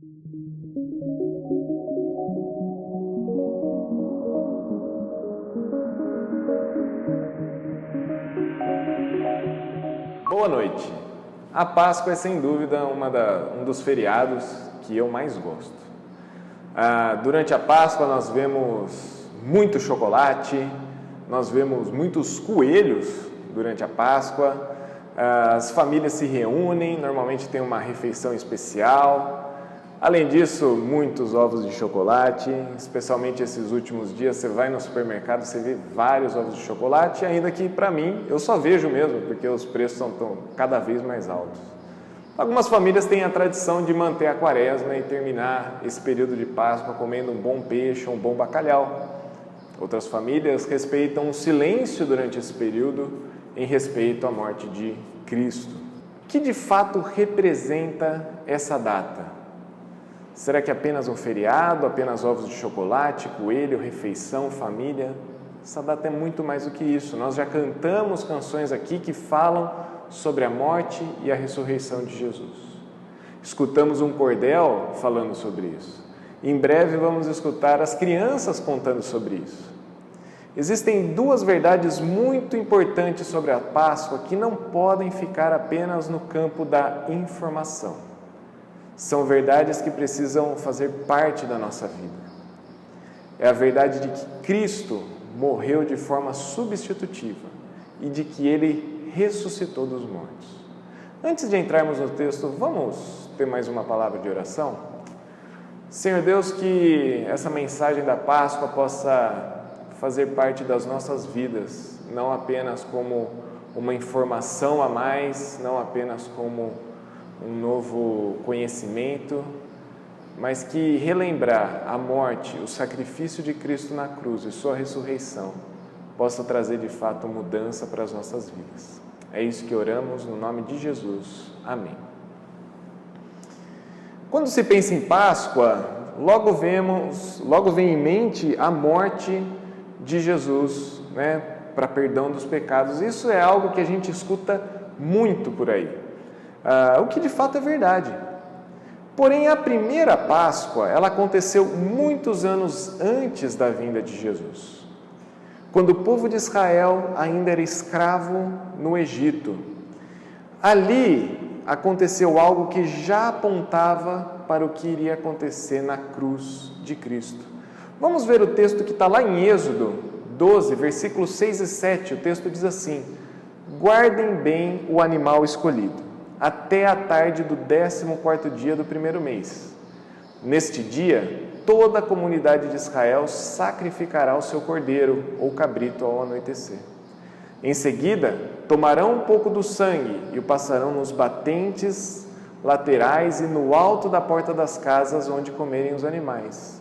Boa noite! A Páscoa é sem dúvida um dos feriados que eu mais gosto. Durante a Páscoa nós vemos muito chocolate, nós vemos muitos coelhos durante a Páscoa, as famílias se reúnem, normalmente tem uma refeição especial. Além disso, muitos ovos de chocolate, especialmente esses últimos dias, você vai no supermercado, você vê vários ovos de chocolate, ainda que para mim, eu só vejo mesmo, porque os preços estão cada vez mais altos. Algumas famílias têm a tradição de manter a quaresma e terminar esse período de Páscoa comendo um bom peixe, um bom bacalhau. Outras famílias respeitam o silêncio durante esse período em respeito à morte de Cristo. O que de fato representa essa data? Será que é apenas um feriado, apenas ovos de chocolate, coelho, refeição, família? Essa data é muito mais do que isso. Nós já cantamos canções aqui que falam sobre a morte e a ressurreição de Jesus. Escutamos um cordel falando sobre isso. Em breve vamos escutar as crianças contando sobre isso. Existem duas verdades muito importantes sobre a Páscoa que não podem ficar apenas no campo da informação. São verdades que precisam fazer parte da nossa vida. É a verdade de que Cristo morreu de forma substitutiva e de que Ele ressuscitou dos mortos. Antes de entrarmos no texto, vamos ter mais uma palavra de oração? Senhor Deus, que essa mensagem da Páscoa possa fazer parte das nossas vidas, não apenas como uma informação a mais, não apenas como um novo conhecimento, mas que relembrar a morte, o sacrifício de Cristo na cruz e sua ressurreição possa trazer de fato mudança para as nossas vidas. É isso que oramos no nome de Jesus. Amém. Quando se pensa em Páscoa, logo vem em mente a morte de Jesus, para perdão dos pecados. Isso é algo que a gente escuta muito por aí. O que de fato é verdade. Porém, a primeira Páscoa, ela aconteceu muitos anos antes da vinda de Jesus, quando o povo de Israel ainda era escravo no Egito. Ali aconteceu algo que já apontava para o que iria acontecer na cruz de Cristo. Vamos ver o texto que está lá em Êxodo 12, versículos 6 e 7. O texto diz assim: guardem bem o animal escolhido até a tarde do 14º dia do primeiro mês. Neste dia, toda a comunidade de Israel sacrificará o seu cordeiro ou cabrito ao anoitecer. Em seguida, tomarão um pouco do sangue e o passarão nos batentes laterais e no alto da porta das casas onde comerem os animais.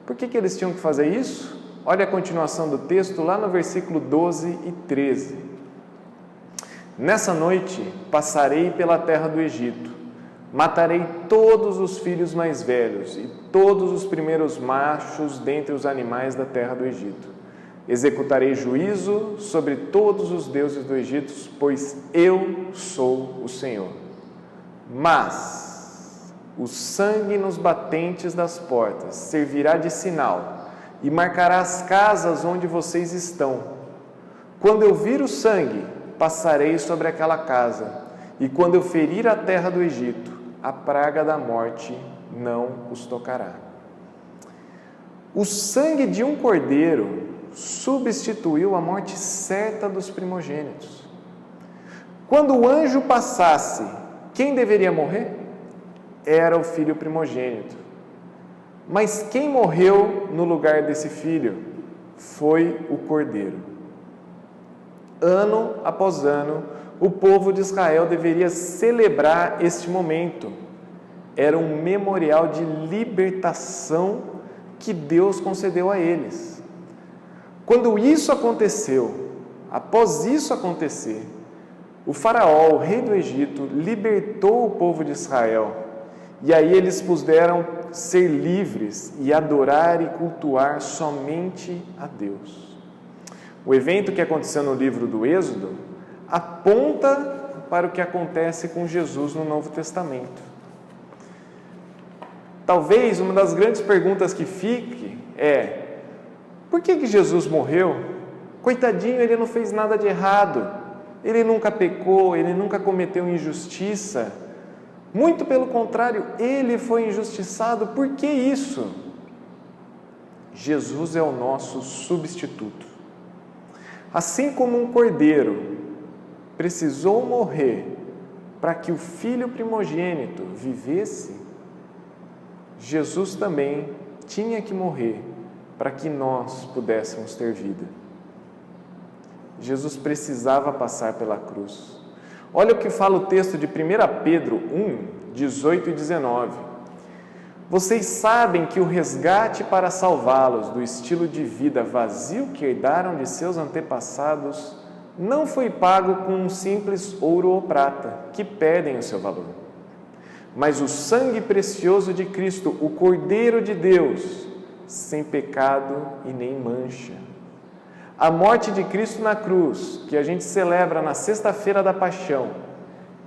Por que eles tinham que fazer isso? Olha a continuação do texto lá no versículo 12 e 13. Nessa noite passarei pela terra do Egito, matarei todos os filhos mais velhos e todos os primeiros machos dentre os animais da terra do Egito. Executarei juízo sobre todos os deuses do Egito, pois eu sou o Senhor. Mas o sangue nos batentes das portas servirá de sinal e marcará as casas onde vocês estão. Quando eu vir o sangue, passarei sobre aquela casa, e quando eu ferir a terra do Egito, a praga da morte não os tocará. O sangue de um cordeiro substituiu a morte certa dos primogênitos. Quando o anjo passasse, quem deveria morrer? Era o filho primogênito. Mas quem morreu no lugar desse filho? Foi o cordeiro. Ano após ano, o povo de Israel deveria celebrar este momento. Era um memorial de libertação que Deus concedeu a eles. Quando isso aconteceu, após isso acontecer, o faraó, o rei do Egito, libertou o povo de Israel. E aí eles puderam ser livres e adorar e cultuar somente a Deus. O evento que aconteceu no livro do Êxodo aponta para o que acontece com Jesus no Novo Testamento. talvez uma das grandes perguntas que fique é: por que Jesus morreu? Coitadinho, ele não fez nada de errado, ele nunca pecou, ele nunca cometeu injustiça. Muito pelo contrário, ele foi injustiçado. Por que isso? Jesus é o nosso substituto. Assim como um cordeiro precisou morrer para que o filho primogênito vivesse, Jesus também tinha que morrer para que nós pudéssemos ter vida. Jesus precisava passar pela cruz. Olha o que fala o texto de 1 Pedro 1, 18 e 19. Vocês sabem que o resgate para salvá-los do estilo de vida vazio que herdaram de seus antepassados não foi pago com um simples ouro ou prata, que perdem o seu valor. Mas o sangue precioso de Cristo, o Cordeiro de Deus, sem pecado e nem mancha. A morte de Cristo na cruz, que a gente celebra na sexta-feira da Paixão,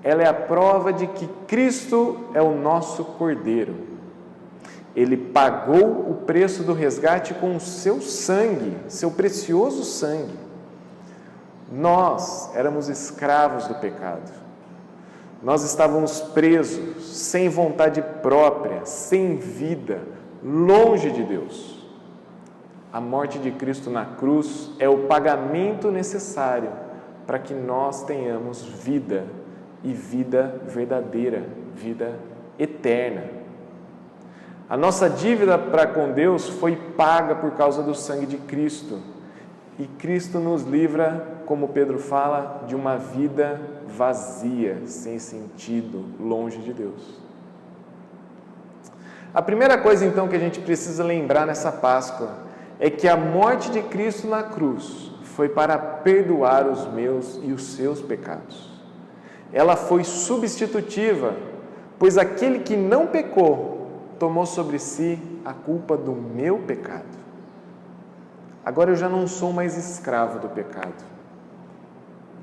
ela é a prova de que Cristo é o nosso Cordeiro. Ele pagou o preço do resgate com o seu sangue, seu precioso sangue. Nós éramos escravos do pecado. Nós estávamos presos, sem vontade própria, sem vida, longe de Deus. A morte de Cristo na cruz é o pagamento necessário para que nós tenhamos vida, e vida verdadeira, vida eterna. A nossa dívida para com Deus foi paga por causa do sangue de Cristo. E Cristo nos livra, como Pedro fala, de uma vida vazia, sem sentido, longe de Deus. A primeira coisa, então, que a gente precisa lembrar nessa Páscoa é que a morte de Cristo na cruz foi para perdoar os meus e os seus pecados. Ela foi substitutiva, pois aquele que não pecou tomou sobre si a culpa do meu pecado. Agora eu já não sou mais escravo do pecado,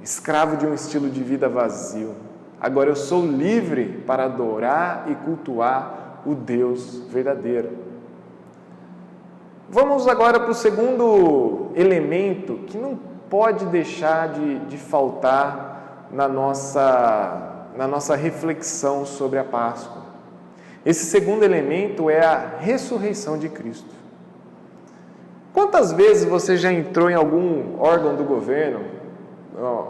escravo de um estilo de vida vazio. Agora eu sou livre para adorar e cultuar o Deus verdadeiro. Vamos agora para o segundo elemento que não pode deixar de faltar na nossa reflexão sobre a Páscoa. Esse segundo elemento é a ressurreição de Cristo. Quantas vezes você já entrou em algum órgão do governo,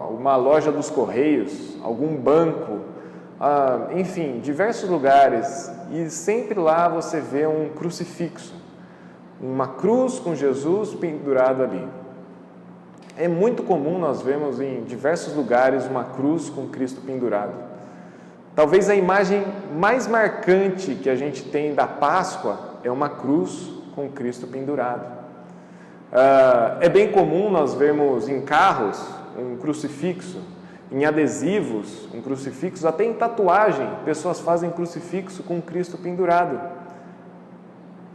uma loja dos Correios, algum banco, enfim, diversos lugares, e sempre lá você vê um crucifixo, uma cruz com Jesus pendurado ali. É muito comum nós vermos em diversos lugares uma cruz com Cristo pendurado. Talvez a imagem mais marcante que a gente tem da Páscoa é uma cruz com Cristo pendurado. É bem comum nós vermos em carros um crucifixo, em adesivos um crucifixo, até em tatuagem, pessoas fazem crucifixo com Cristo pendurado.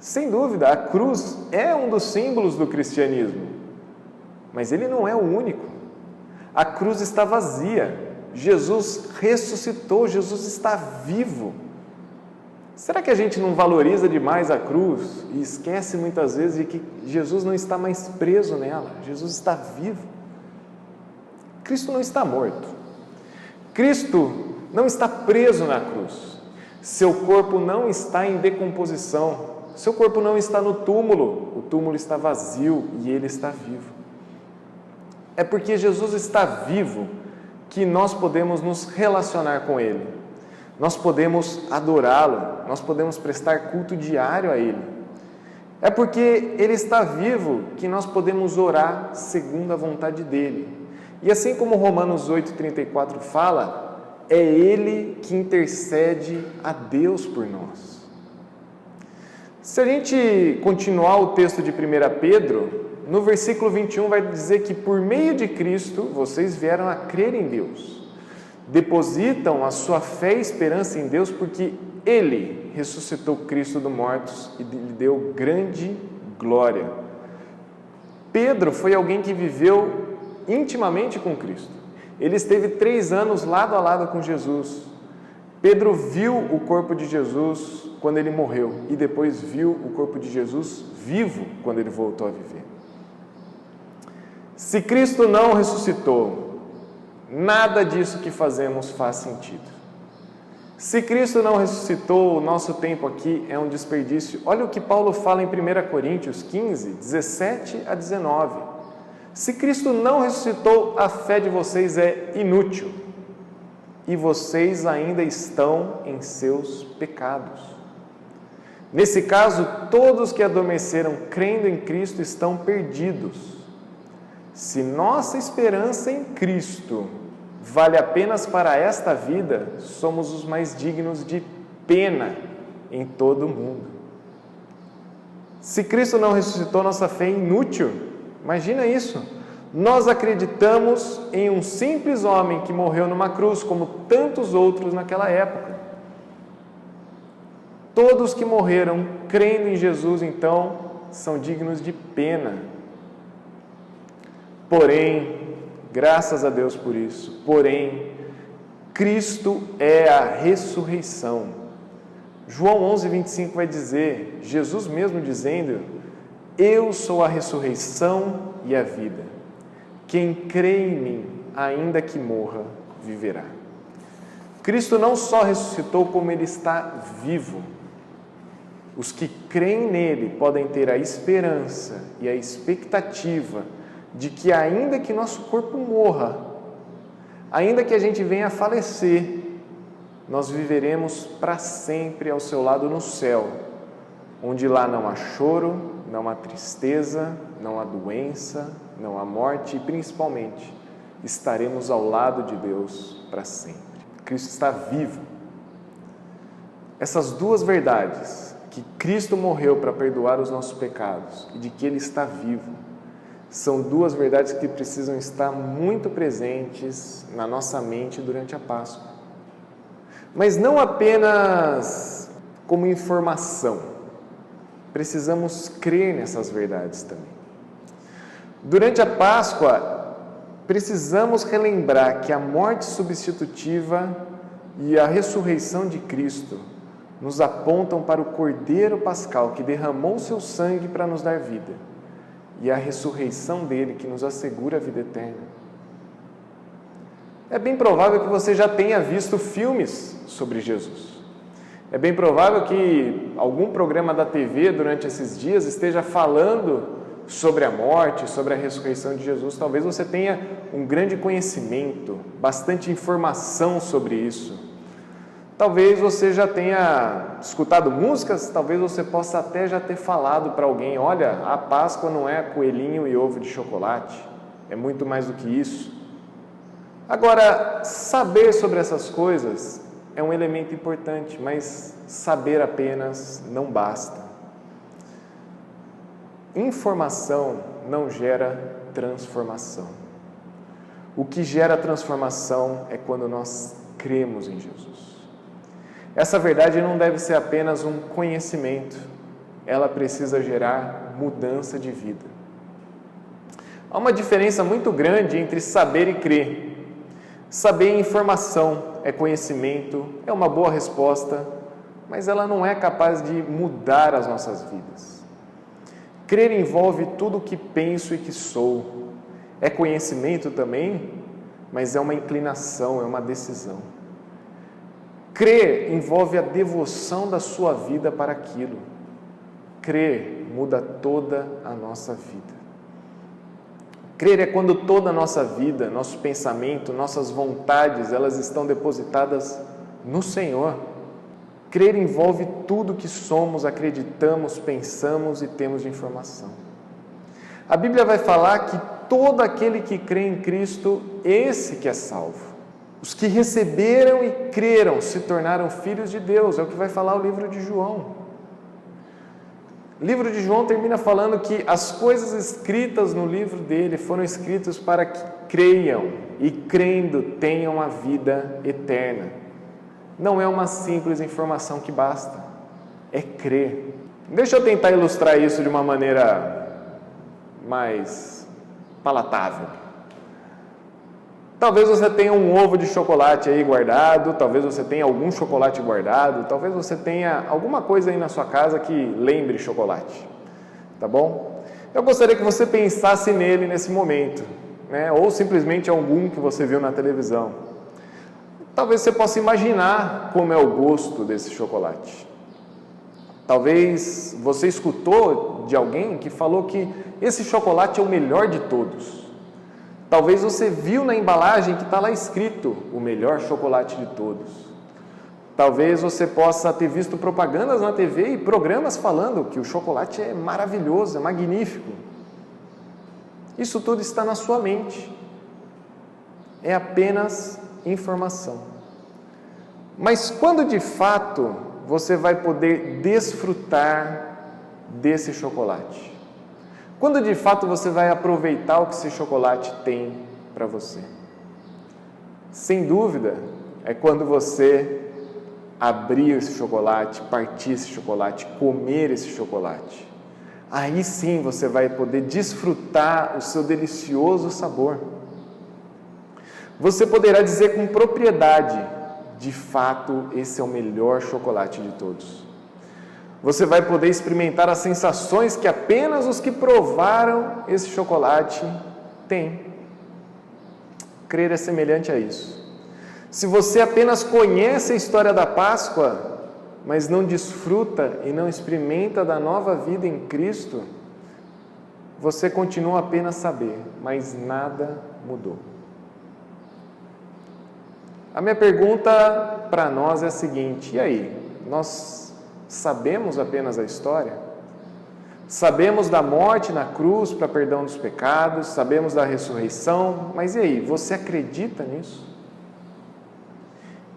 Sem dúvida, a cruz é um dos símbolos do cristianismo, mas ele não é o único. A cruz está vazia, Jesus ressuscitou, Jesus está vivo. Será que a gente não valoriza demais a cruz e esquece muitas vezes de que Jesus não está mais preso nela? Jesus está vivo. Cristo não está morto. Cristo não está preso na cruz. Seu corpo não está em decomposição. Seu corpo não está no túmulo. O túmulo está vazio e ele está vivo. É porque Jesus está vivo que nós podemos nos relacionar com ele. Nós podemos adorá-lo, nós podemos prestar culto diário a ele. É porque ele está vivo que nós podemos orar segundo a vontade dele. E assim como Romanos 8,34 fala, é ele que intercede a Deus por nós. Se a gente continuar o texto de 1 Pedro, no versículo 21 vai dizer que por meio de Cristo vocês vieram a crer em Deus. Depositam a sua fé e esperança em Deus porque Ele ressuscitou Cristo dos mortos e lhe deu grande glória. Pedro foi alguém que viveu intimamente com Cristo. Ele esteve 3 anos lado a lado com Jesus. Pedro viu o corpo de Jesus quando ele morreu e depois viu o corpo de Jesus vivo quando ele voltou a viver. Se Cristo não ressuscitou, nada disso que fazemos faz sentido. Se Cristo não ressuscitou, o nosso tempo aqui é um desperdício. Olha o que Paulo fala em 1 Coríntios 15, 17 a 19. Se Cristo não ressuscitou, a fé de vocês é inútil e vocês ainda estão em seus pecados. Nesse caso, todos que adormeceram crendo em Cristo estão perdidos. Se nossa esperança em Cristo vale apenas para esta vida, somos os mais dignos de pena em todo o mundo. Se Cristo não ressuscitou, nossa fé é inútil. Imagina isso. Nós acreditamos em um simples homem que morreu numa cruz, como tantos outros naquela época. Todos que morreram crendo em Jesus, então, são dignos de pena. Porém, graças a Deus por isso, porém, Cristo é a ressurreição. João 11, 25 vai dizer, Jesus mesmo dizendo, eu sou a ressurreição e a vida. Quem crê em mim, ainda que morra, viverá. Cristo não só ressuscitou, como Ele está vivo. Os que creem nele podem ter a esperança e a expectativa de que ainda que nosso corpo morra, ainda que a gente venha a falecer, nós viveremos para sempre ao seu lado no céu, onde lá não há choro, não há tristeza, não há doença, não há morte e principalmente estaremos ao lado de Deus para sempre. Cristo está vivo. Essas duas verdades, que Cristo morreu para perdoar os nossos pecados e de que Ele está vivo, são duas verdades que precisam estar muito presentes na nossa mente durante a Páscoa. Mas não apenas como informação, precisamos crer nessas verdades também. Durante a Páscoa, precisamos relembrar que a morte substitutiva e a ressurreição de Cristo nos apontam para o Cordeiro Pascal que derramou seu sangue para nos dar vida e a ressurreição dele que nos assegura a vida eterna. É bem provável que você já tenha visto filmes sobre Jesus. É bem provável que algum programa da TV durante esses dias esteja falando sobre a morte, sobre a ressurreição de Jesus. Talvez você tenha um grande conhecimento, bastante informação sobre isso. Talvez você já tenha escutado músicas, talvez você possa até já ter falado para alguém, olha, a Páscoa não é coelhinho e ovo de chocolate, é muito mais do que isso. Agora, saber sobre essas coisas é um elemento importante, mas saber apenas não basta. Informação não gera transformação. O que gera transformação é quando nós cremos em Jesus. Essa verdade não deve ser apenas um conhecimento, ela precisa gerar mudança de vida. Há uma diferença muito grande entre saber e crer. Saber é informação, é conhecimento, é uma boa resposta, mas ela não é capaz de mudar as nossas vidas. Crer envolve tudo o que penso e que sou. É conhecimento também, mas é uma inclinação, é uma decisão. Crer envolve a devoção da sua vida para aquilo. Crer muda toda a nossa vida. Crer é quando toda a nossa vida, nosso pensamento, nossas vontades, elas estão depositadas no Senhor. Crer envolve tudo que somos, acreditamos, pensamos e temos de informação. A Bíblia vai falar que todo aquele que crê em Cristo, esse que é salvo. Os que receberam e creram se tornaram filhos de Deus, é o que vai falar o livro de João. O livro de João termina falando que as coisas escritas no livro dele foram escritas para que creiam e crendo tenham a vida eterna. Não é uma simples informação que basta, é crer. Deixa eu tentar ilustrar isso de uma maneira mais palatável. Talvez você tenha um ovo de chocolate aí guardado, talvez você tenha algum chocolate guardado, talvez você tenha alguma coisa aí na sua casa que lembre chocolate, tá bom? Eu gostaria que você pensasse nele nesse momento, né? Ou simplesmente algum que você viu na televisão. Talvez você possa imaginar como é o gosto desse chocolate. Talvez você escutou de alguém que falou que esse chocolate é o melhor de todos. Talvez você viu na embalagem que está lá escrito o melhor chocolate de todos. Talvez você possa ter visto propagandas na TV e programas falando que o chocolate é maravilhoso, é magnífico. Isso tudo está na sua mente. É apenas informação. Mas quando de fato você vai poder desfrutar desse chocolate? Quando de fato você vai aproveitar o que esse chocolate tem para você? Sem dúvida, é quando você abrir esse chocolate, partir esse chocolate, comer esse chocolate. Aí sim você vai poder desfrutar o seu delicioso sabor. Você poderá dizer com propriedade: de fato, esse é o melhor chocolate de todos. Você vai poder experimentar as sensações que apenas os que provaram esse chocolate têm. Crer é semelhante a isso. Se você apenas conhece a história da Páscoa, mas não desfruta e não experimenta da nova vida em Cristo, você continua apenas a saber, mas nada mudou. A minha pergunta para nós é a seguinte: e aí? Nós sabemos apenas a história? Sabemos da morte na cruz para perdão dos pecados, sabemos da ressurreição, mas e aí? Você acredita nisso?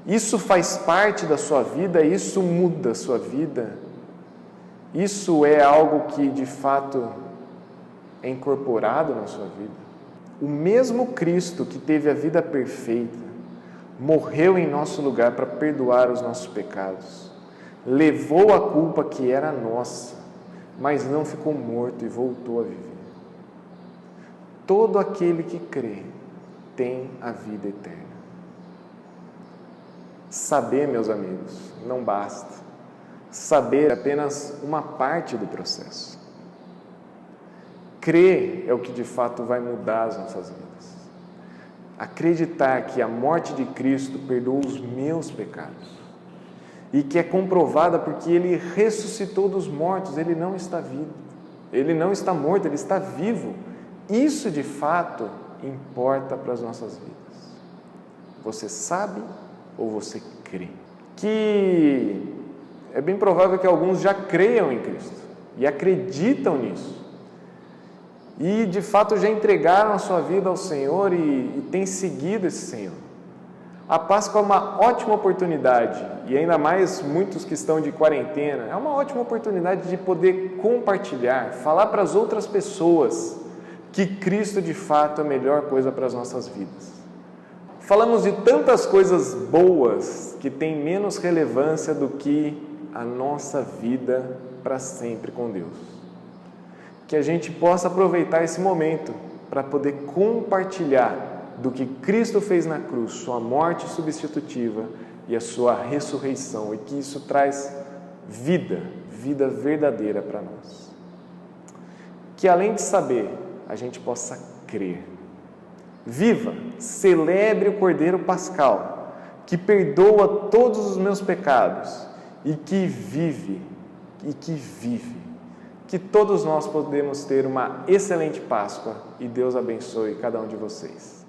Isso faz parte da sua vida? Isso muda a sua vida? Isso é algo que de fato é incorporado na sua vida? O mesmo Cristo que teve a vida perfeita, morreu em nosso lugar para perdoar os nossos pecados, levou a culpa que era nossa, mas não ficou morto e voltou a viver. Todo aquele que crê tem a vida eterna. Saber, meus amigos, não basta. Saber é apenas uma parte do processo. Crer é o que de fato vai mudar as nossas vidas. Acreditar que a morte de Cristo perdoou os meus pecados e que é comprovada porque Ele ressuscitou dos mortos. Ele não está vivo, Ele não está morto, Ele está vivo. Isso de fato importa para as nossas vidas. Você sabe ou você crê? Que é bem provável que alguns já creiam em Cristo e acreditam nisso. E de fato já entregaram a sua vida ao Senhor e têm seguido esse Senhor. A Páscoa é uma ótima oportunidade, e ainda mais muitos que estão de quarentena, é uma ótima oportunidade de poder compartilhar, falar para as outras pessoas que Cristo de fato é a melhor coisa para as nossas vidas. Falamos de tantas coisas boas que têm menos relevância do que a nossa vida para sempre com Deus. Que a gente possa aproveitar esse momento para poder compartilhar do que Cristo fez na cruz, sua morte substitutiva e a sua ressurreição, e que isso traz vida verdadeira para nós. Que além de saber, a gente possa crer. Viva, celebre o Cordeiro Pascal, que perdoa todos os meus pecados e que vive. Que todos nós podemos ter uma excelente Páscoa e Deus abençoe cada um de vocês.